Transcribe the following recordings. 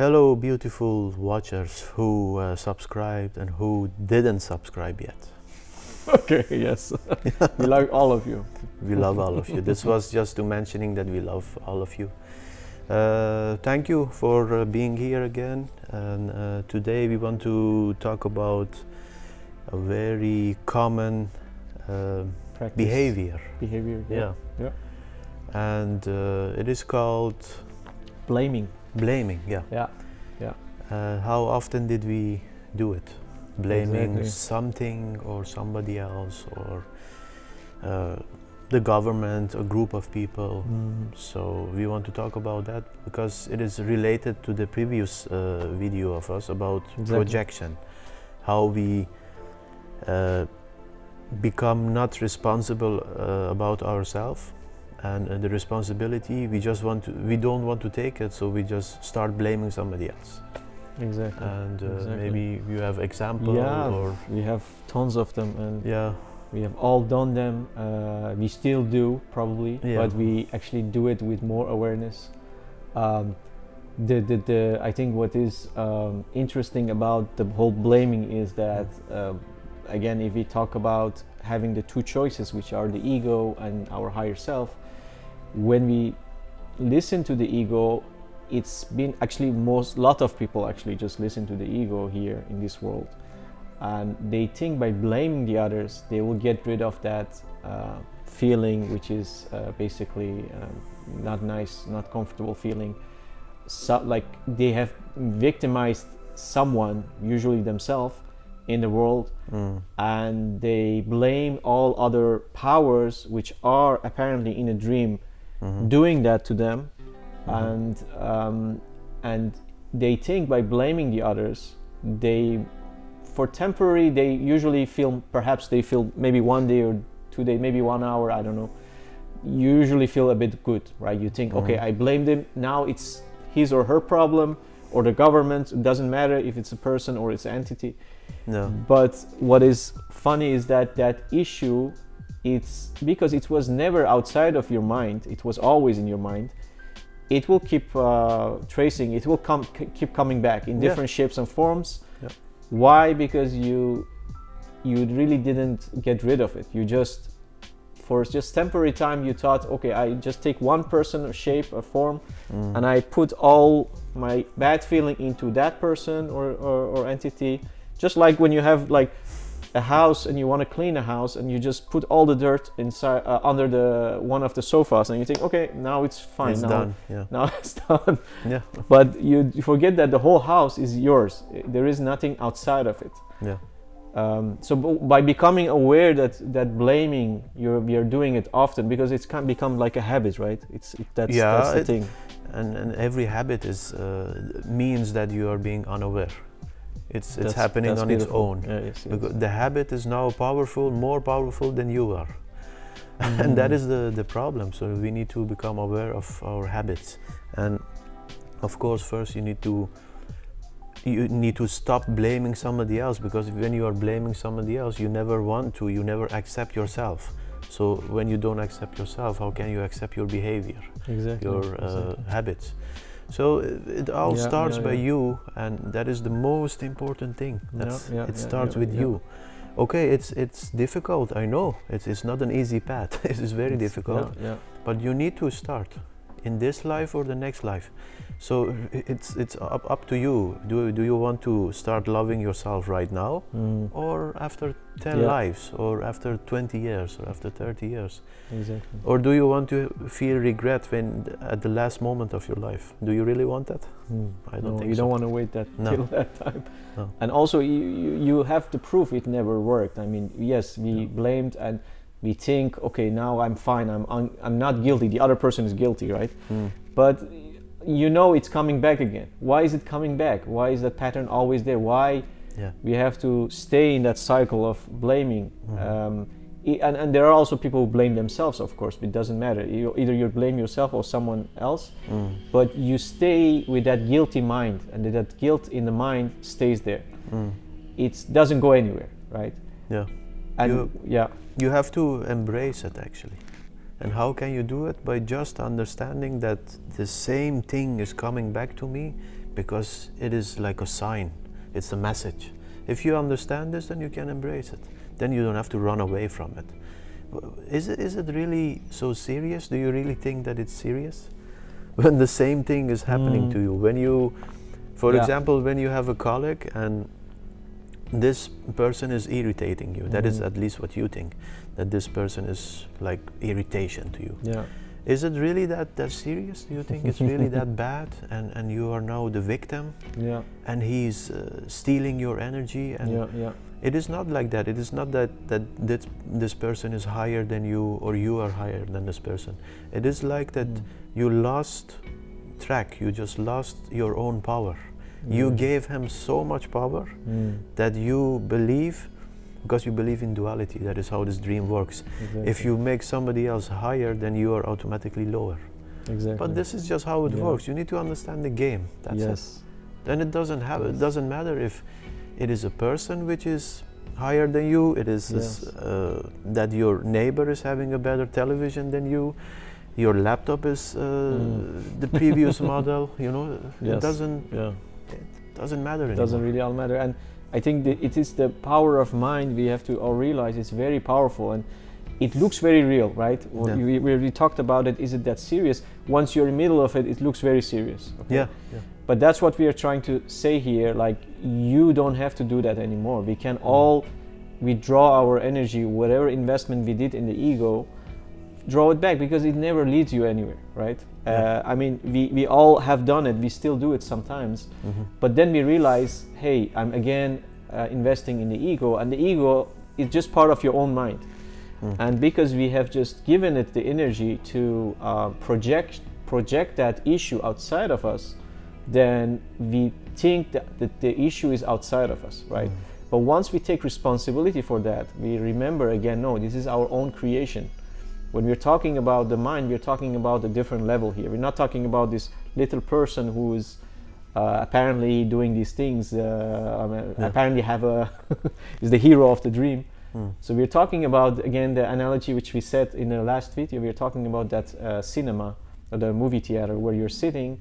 Hello, beautiful watchers who subscribed and who didn't subscribe yet. Okay, yes. We like all of you. We love all of you. This was just to mentioning that we love all of you. Thank you for being here again. And today we want to talk about a very common Practice. behavior. Behavior. Yeah. Yeah. And it is called Blaming. blaming. Yeah. Yeah. Yeah. How often did we do it? Blaming Exactly. something or somebody else or the government, a group of people. So we want to talk about that because it is related to the previous video of us about Exactly. projection, how we become not responsible about ourselves, and the responsibility we don't want to take it, so we just start blaming somebody else. Exactly. And Exactly. maybe you have example Yeah. or We have tons of them, and yeah. we have all done them. We still do probably, Yeah. but we actually do it with more awareness. I think what is interesting about the whole blaming is that again, if we talk about having the two choices, which are the ego and our higher self, when we listen to the ego, it's been actually lot of people actually just listen to the ego here in this world, and they think by blaming the others they will get rid of that feeling, which is basically not nice, not comfortable feeling. So, like they have victimized someone, usually themselves, in the world, and they blame all other powers which are apparently in a dream doing that to them. And they think by blaming the others, they usually feel, perhaps they feel maybe 1 day or 2 days, maybe 1 hour, I don't know, usually feel a bit good, right? You think, okay, I blamed him, now it's his or her problem, or the government, it doesn't matter if it's a person or it's an entity. No. But what is funny is that issue, it's because it was never outside of your mind, it was always in your mind. It will keep tracing, it will keep coming back in different shapes and forms. Yeah. Why? Because you really didn't get rid of it. You just, for just temporary time, you thought, okay, I just take one person, a shape, a form, and I put all my bad feeling into that person or entity. Just like when you have like a house and you want to clean a house, and you just put all the dirt inside under the one of the sofas, and you think, okay, now it's fine, It's now done. Yeah. now it's done. Yeah. But you forget that the whole house is yours. There is nothing outside of it. Yeah. So by becoming aware that blaming, we are doing it often, because it's can become like a habit, right? That's the thing. And every habit is means that you are being unaware. It's happening on its own. Yeah, yes. Because the habit is now powerful, more powerful than you are. And that is the problem. So we need to become aware of our habits. And of course, first you need to stop blaming somebody else, because when you are blaming somebody else, you never accept yourself. So when you don't accept yourself, how can you accept your behavior, your habits? So it all starts by you, and that is the most important thing. It starts with you. Okay, it's difficult, I know. It's not an easy path. It is very difficult. But you need to start in this life or the next life. So it's up to you. Do you want to start loving yourself right now, or after 10 lives, or after 20 years, or after 30 years? Exactly. Or do you want to feel regret at the last moment of your life? Do you really want that? I don't think you so. don't want to wait till that time. No. And also you have the proof it never worked. I mean, yes, we blamed and we think, okay, now I'm fine, I'm not guilty, the other person is guilty, right? But you know it's coming back again. Why is it coming back? Why is that pattern always there? Why we have to stay in that cycle of blaming? And there are also people who blame themselves, of course. It doesn't matter. Either you blame yourself or someone else, but you stay with that guilty mind, and that guilt in the mind stays there. It doesn't go anywhere, right? Yeah. And you have to embrace it, actually. And how can you do it? By just understanding that the same thing is coming back to me because it is like a sign, it's a message. If you understand this, then you can embrace it. Then you don't have to run away from it. Is it really so serious? Do you really think that it's serious? When the same thing is happening to you, when you, for example, when you have a colleague and this person is irritating you, that is at least what you think, that this person is like irritation to you. Yeah. Is it really that serious? Do you think it's really that bad, and you are now the victim? Yeah. And he's stealing your energy? And it is not like that. It is not that this person is higher than you, or you are higher than this person. It is like that you lost track. You just lost your own power. You gave him so much power that you believe, because you believe in duality. That is how this dream works. Exactly. If you make somebody else higher, then you are automatically lower. Exactly. But this is just how it works. You need to understand the game. That's it. Then it doesn't have. It doesn't matter if it is a person which is higher than you. It is that your neighbor is having a better television than you. Your laptop is the previous model. You know, it doesn't. It doesn't matter anymore. It doesn't really all matter. And I think it is the power of mind. We have to all realize it's very powerful, and it looks very real, right? We talked about it. Is it that serious? Once you're in the middle of it, it looks very serious. Okay? Yeah. But that's what we are trying to say here. Like, you don't have to do that anymore. We can all withdraw our energy, whatever investment we did in the ego, draw it back, because it never leads you anywhere, right? I mean, we all have done it. We still do it sometimes. But then we realize, hey, I'm again investing in the ego, and the ego is just part of your own mind. And because we have just given it the energy to project that issue outside of us, then we think that the issue is outside of us, right? But once we take responsibility for that, we remember again, no, this is our own creation. When we're talking about the mind, we're talking about a different level here. We're not talking about this little person who is apparently doing these things, apparently is the hero of the dream. So we're talking about, again, the analogy which we said in the last video. We're talking about that cinema, or the movie theater, where you're sitting,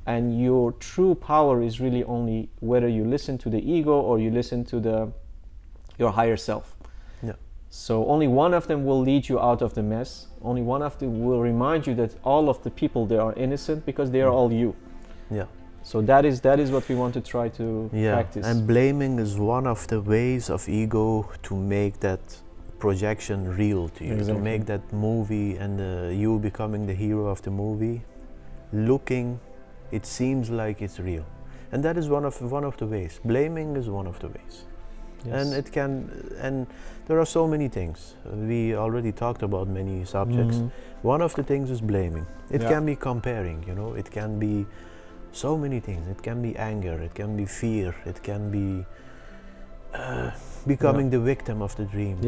and your true power is really only whether you listen to the ego or you listen to your higher self. So only one of them will lead you out of the mess. Only one of them will remind you that all of the people there are innocent, because they are all you. So that is what we want to try to practice. And blaming is one of the ways of ego to make that projection real to you, to make that movie and you becoming the hero of the movie it seems like it's real. And that is one of the ways. Blaming is one of the ways. And there are so many things. We already talked about many subjects. One of the things is blaming. It can be comparing, you know, it can be so many things. It can be anger, it can be fear, it can be becoming the victim of the dream.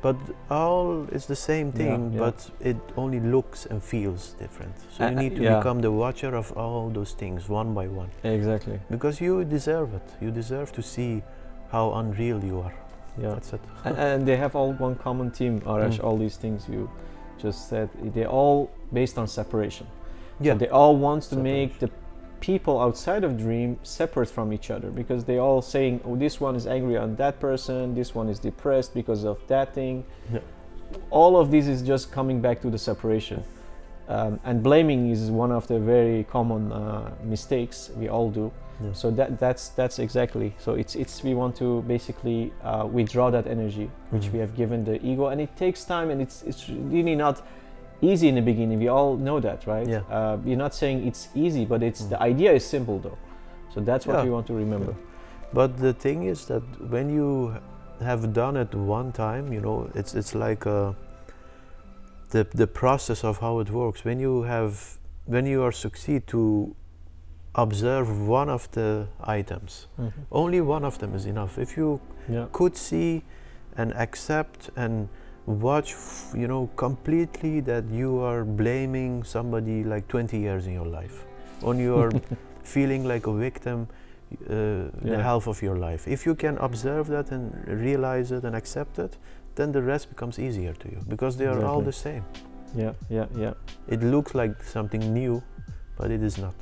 But all is the same thing, but it only looks and feels different. So you need to become the watcher of all those things one by one. Exactly. Because you deserve it. You deserve to see how unreal you are. That's it. And they have all one common theme, Arash, all these things you just said. They're all based on separation. So they all want to make the people outside of dream separate from each other, because they all saying, oh, this one is angry on that person, this one is depressed because of that thing. All of this is just coming back to the separation. And blaming is one of the very common mistakes we all do. So that's exactly. So it's we want to basically withdraw that energy which we have given the ego, and it takes time, and it's really not easy in the beginning. We all know that, right? We're not saying it's easy, but it's the idea is simple though. So that's what we want to remember. But the thing is that when you have done it one time, you know, it's like the process of how it works. When you are succeed to observe one of the items, only one of them is enough. If you could see and accept and watch, you know, completely that you are blaming somebody like 20 years in your life, when you are feeling like a victim the half of your life. If you can observe that and realize it and accept it, then the rest becomes easier to you, because they are all the same. It looks like something new, but it is not.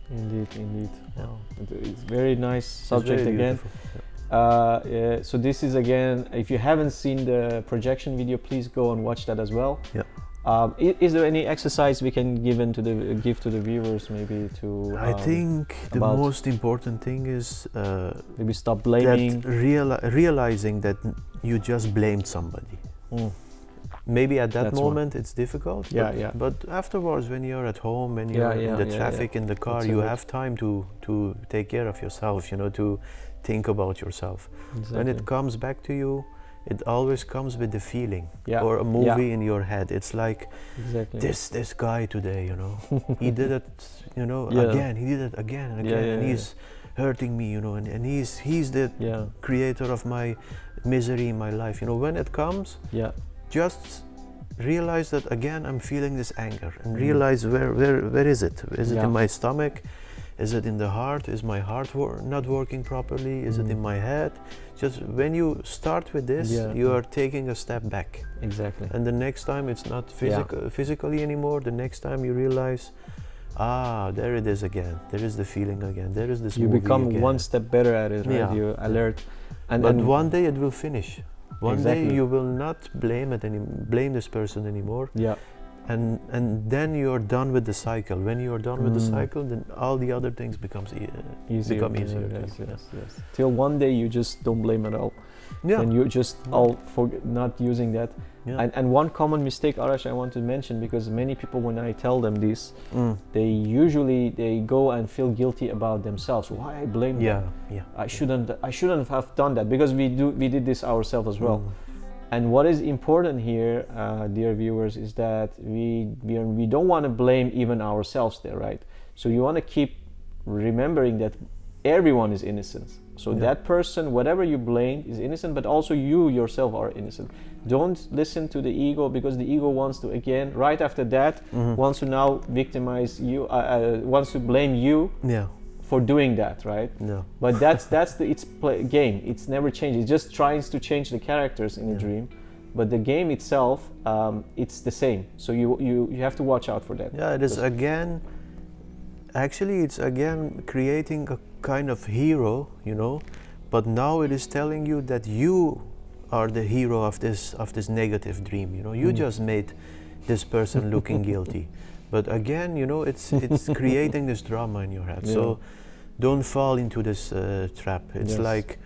Indeed. Yeah. Wow. It's very nice It's subject very again. beautiful. So this is again, if you haven't seen the projection video, please go and watch that as well. Yeah. Is there any exercise we can give to the viewers, maybe to? I think the about- most important thing is Maybe stop blaming. that realizing that you just blamed somebody. Mm. Maybe at that That's one. moment it's difficult. Yeah, but, yeah. but afterwards, when you're at home, when Yeah, you're yeah, in the yeah, traffic, in the car, That's you it. have time to take care of yourself. You know, to think about yourself. Exactly. When it comes back to you, it always comes with the feeling Yeah. or a movie Yeah. in your head. It's like Exactly. this guy today, you know, he did it, you know, Yeah. again. He did it again and again, and he's hurting me, you know, and he's the Yeah. creator of my misery in my life. You know, when it comes, Yeah. just realize that again I'm feeling this anger, and Mhm. realize where is it? Is it Yeah. in my stomach? Is it in the heart? Is my heart not working properly? Is it in my head? Just when you start with this, you are taking a step back. Exactly. And the next time it's not physically anymore. The next time you realize, there it is again. There is the feeling again. There is this You movie become again. one step better at it, right? Yeah. You alert. But one day it will finish. One day Exactly. you will not blame this person anymore. Yeah. And then you're done with the cycle. When you're done with the cycle, then all the other things become easier. Yes. Till one day you just don't blame at all. Yeah. And you just all for not using that. Yeah. And one common mistake, Arash, I want to mention, because many people, when I tell them this, they go and feel guilty about themselves. Why I blame them? Yeah. I shouldn't have done that, because we did this ourselves as well. And what is important here, dear viewers, is that we don't want to blame even ourselves there, right? So you want to keep remembering that everyone is innocent. So that person, whatever you blamed, is innocent, but also you yourself are innocent. Don't listen to the ego, because the ego wants to, again, right after that, wants to now victimize you, wants to blame you for doing that, right? No. But that's its game. It's never changed. It just tries to change the characters in the dream, but the game itself, it's the same. So you have to watch out for that. Yeah, it is again. Actually, it's again creating a kind of hero, you know, but now it is telling you that you are the hero of this negative dream. You know, you just made this person looking guilty. But again, you know, it's creating this drama in your head. So don't fall into this trap. It's like,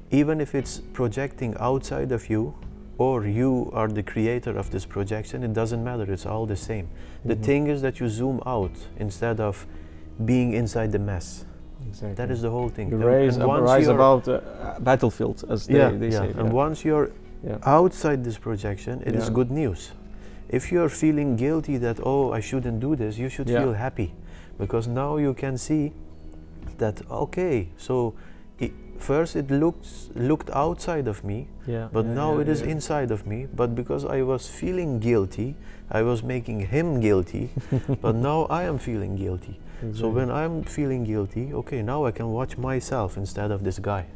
even if it's projecting outside of you, or you are the creator of this projection, it doesn't matter. It's all the same. The thing is that you zoom out instead of being inside the mess. Exactly. That is the whole thing. You rise about battlefield, as they say. And once you're outside this projection, it is good news. If you're feeling guilty that, oh, I shouldn't do this, you should feel happy, because now you can see that, okay, so first it looked outside of me, but now it is inside of me. But because I was feeling guilty, I was making him guilty, but now I am feeling guilty. Exactly. So when I'm feeling guilty, okay, now I can watch myself instead of this guy.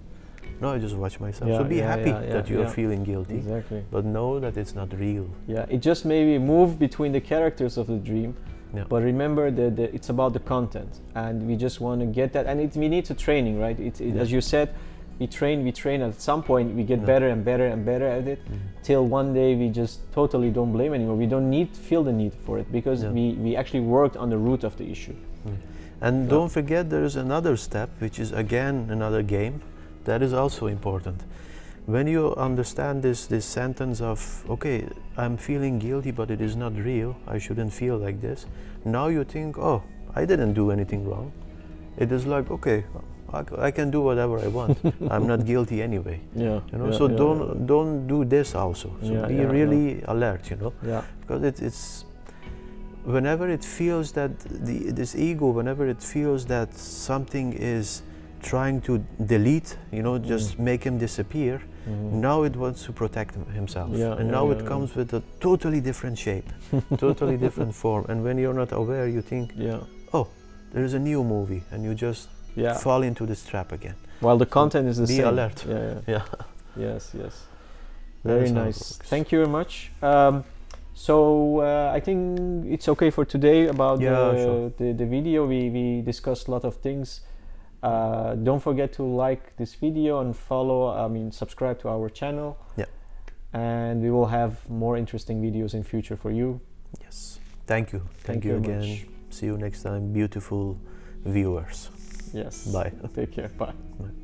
No, I just watch myself. So be happy that you're feeling guilty, but know that it's not real. Yeah, it just maybe move between the characters of the dream. Yeah. But remember that it's about the content, and we just want to get that, and we need to training, right? As you said, we train. At some point, we get better and better and better at it, till one day we just totally don't blame anymore. We don't feel the need for it, because we actually worked on the root of the issue. And don't forget, there is another step, which is again another game. That is also important. When you understand this sentence of, okay, I'm feeling guilty, but it is not real, I shouldn't feel like this. Now you think, oh, I didn't do anything wrong. It is like, okay, I can do whatever I want. I'm not guilty anyway. You know. So don't do this also. So be really alert. You know. Because it's whenever it feels that this ego, whenever it feels that something is trying to delete, you know, just make him disappear. Now it wants to protect himself, and now it comes with a totally different shape, totally different form. And when you're not aware, you think, oh, there is a new movie, and you just fall into this trap again. While the content is the same. Be alert. Yes. Very nice. Thank you very much. So I think it's okay for today about Sure. the video. We discussed a lot of things. Don't forget to like this video and subscribe to our channel. Yeah. And we will have more interesting videos in future for you. Yes. Thank you. Thank you again. much. See you next time, beautiful viewers. Yes. Bye. Take care. Bye. Bye.